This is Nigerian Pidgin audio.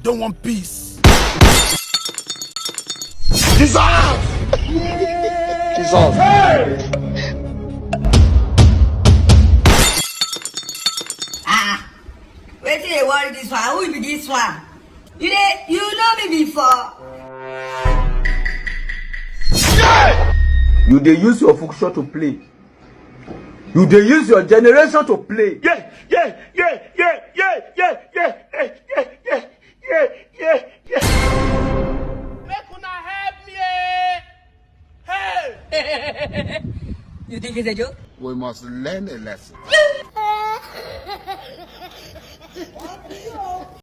don't want peace. Jesus! Jesus! Hey! Wait till you worry this one. Who will be this one? You know me before. Yeah! You dey use your function to play. You dey use your generation to play. Yeah! Make una help me! Hey! You think it's a joke? We must learn a lesson.